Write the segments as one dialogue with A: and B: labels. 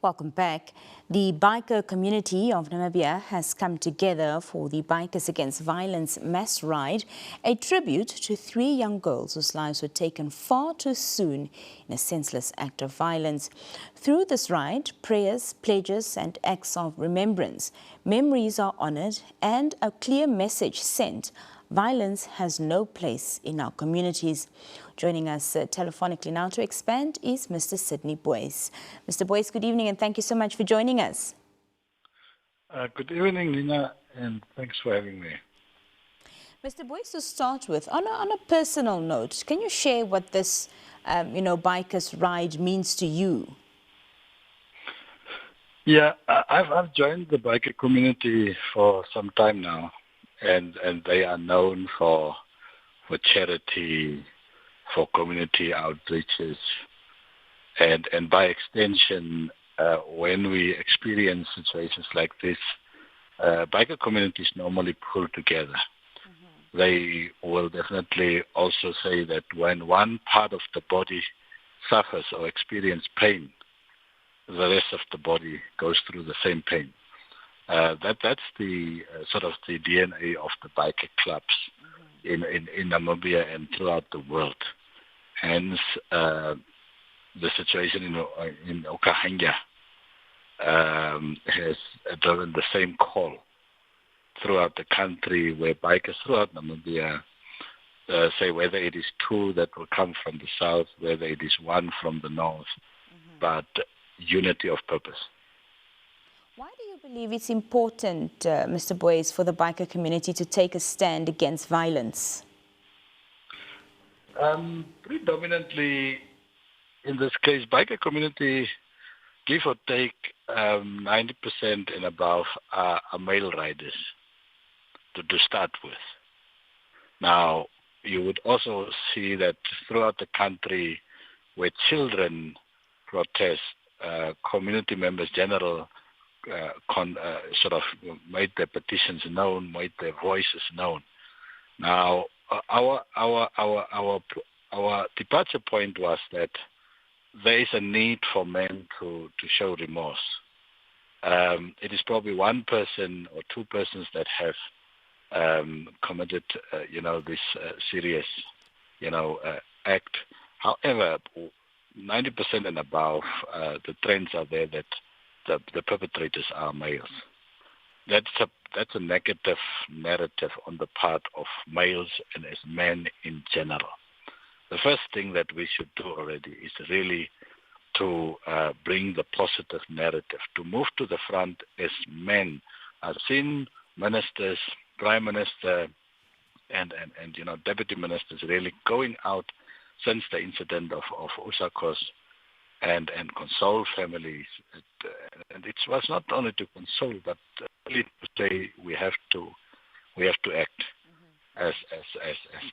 A: Welcome back. The biker community of Namibia has come together for the Bikers Against Violence mass ride, a tribute to 3 young girls whose lives were taken far too soon in a senseless act of violence. Through this ride, prayers, pledges and acts of remembrance, memories are honoured and a clear message sent. Violence has no place in our communities. Joining us telephonically now to expand is Mr. Sidney Boois. Mr. Boois, good evening and thank you so much for joining us.
B: Good evening, Nina, and thanks for having me.
A: Mr. Boois, to start with, on a personal note, can you share what this, Bikers Ride means to you?
B: Yeah, I've joined the biker community for some time now, and they are known for charity, for community outreaches, and by extension, when we experience situations like this, biker communities normally pull together. Mm-hmm. They will definitely also say that when one part of the body suffers or experiences pain, the rest of the body goes through the same pain. That's the sort of the DNA of the biker clubs in Namibia and throughout the world. Hence, the situation in Katangana has driven the same call throughout the country, where bikers throughout Namibia say whether it is 2 that will come from the south, whether it is 1 from the north, but unity of purpose.
A: Why do you believe it's important, Mr. Boois, for the biker community to take a stand against violence?
B: Predominantly, in this case, biker community, give or take 90% and above are male riders to start with. Now, you would also see that throughout the country where children protest, community members general sort of made their petitions known, made their voices known. Now, our departure point was that there is a need for men to show remorse. It is probably 1 person or 2 persons that have committed, this serious, act. However, 90% and above, the trends are there that the perpetrators are males. That's a negative narrative on the part of males and as men in general. The first thing that we should do already is really to bring the positive narrative, to move to the front as men. I've seen ministers, prime minister, and deputy ministers really going out since the incident of Usakos and console families. And it was not only to console, but really to say we have to act as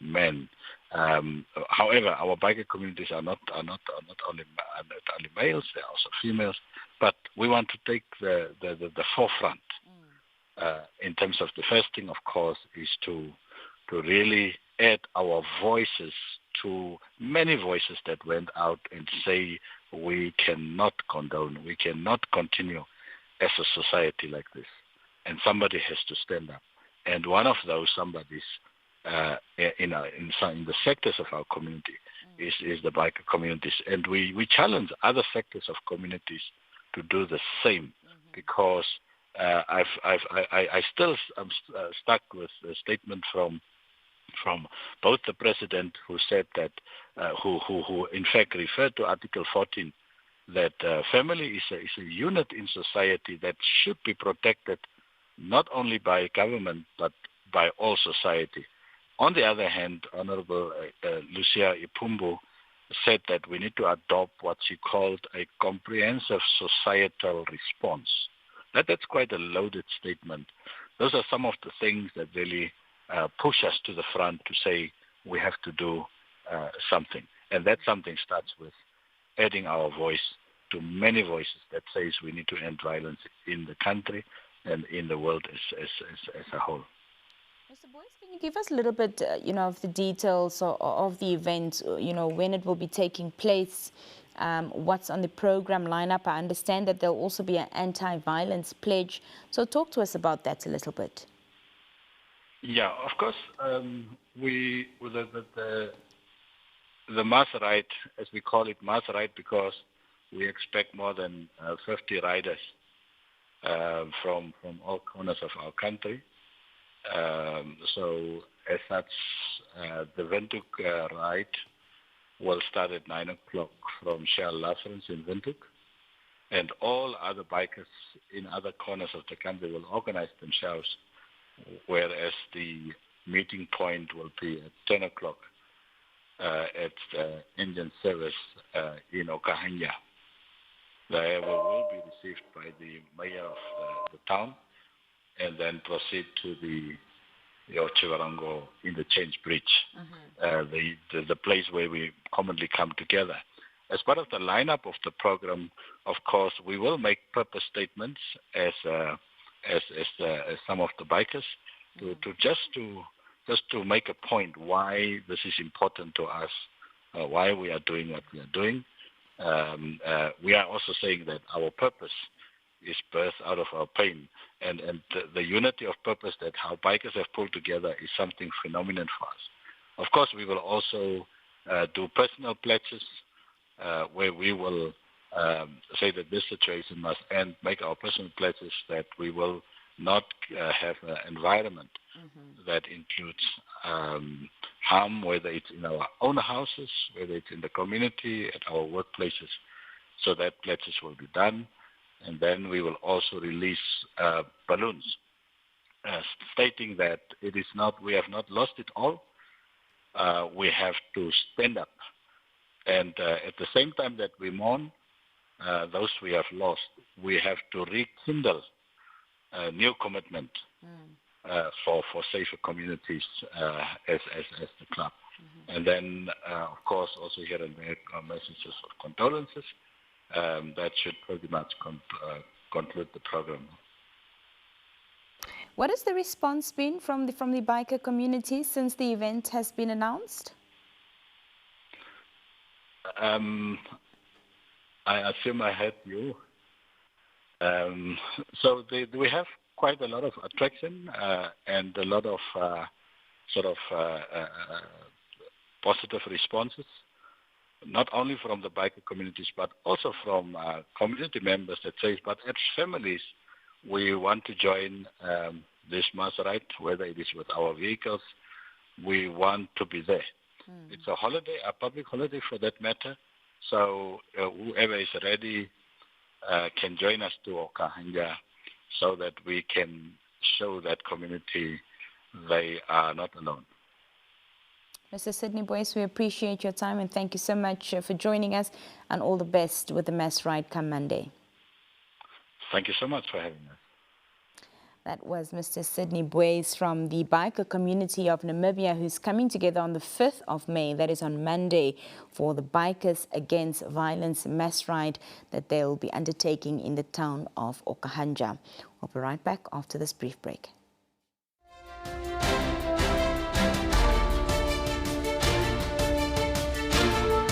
B: men. However, our biker communities are not only males; they are also females. But we want to take the forefront in terms of the first thing, of course, is to really add our voices to many voices that went out and say we cannot condone, we cannot continue as a society like this, and somebody has to stand up. And one of those somebodies in the sectors of our community is the biker communities, and we challenge other sectors of communities to do the same, because I'm stuck with a statement from both the president, who said that who in fact referred to Article 14, that family is a unit in society that should be protected not only by government but by all society. On the other hand, Honorable Lucia Ipumbu said that we need to adopt what she called a comprehensive societal response. That's quite a loaded statement. Those are some of the things that really push us to the front to say we have to do something. And that something starts with adding our voice to many voices that says we need to end violence in the country and in the world as a whole.
A: Mr. Boyce, can you give us a little bit, of the details of the event, when it will be taking place, what's on the program lineup? I understand that there'll also be an anti-violence pledge. So talk to us about that a little bit.
B: Yeah, of course. The mass ride, as we call it, mass ride, because we expect more than 50 riders from all corners of our country. So as such, the Windhoek ride will start at 9 o'clock from Shell Lasrens in Windhoek. And all other bikers in other corners of the country will organize themselves, whereas the meeting point will be at 10 o'clock at the Indian service in Okahanya. They will be received by the mayor of the town and then proceed to the Chivarango interchange bridge, the place where we commonly come together. As part of the lineup of the program, of course, we will make purpose statements as some of the bikers to make a point why this is important to us, why we are doing what we are doing. We are also saying that our purpose is birthed out of our pain, and the unity of purpose that our bikers have pulled together is something phenomenal for us. Of course, we will also do personal pledges where we will say that this situation must end, make our personal pledges that we will not have an environment that includes harm, whether it's in our own houses, whether it's in the community, at our workplaces. So that pledges will be done. And then we will also release balloons stating that it is not, we have not lost it all. We have to stand up. And at the same time that we mourn those we have lost, we have to rekindle a new commitment for safer communities as the club. And then, of course, also here and there messages of condolences. That should pretty much conclude the program.
A: What has the response been from the biker community since the event has been announced?
B: I assume I heard you. So we have quite a lot of attraction and a lot of positive responses, not only from the biker communities, but also from community members that say, but as families, we want to join this mass ride, whether it is with our vehicles, we want to be there. It's a holiday, a public holiday for that matter, so whoever is ready can join us to Okahanya so that we can show that community they are not alone.
A: Mr. Sidney Boois, we appreciate your time and thank you so much for joining us, and all the best with the mass ride come Monday.
B: Thank you so much for having us.
A: That was Mr. Sidney Boois from the biker community of Namibia, who's coming together on the 5th of May, that is on Monday, for the Bikers Against Violence mass ride that they'll be undertaking in the town of Okahanja. We'll be right back after this brief break.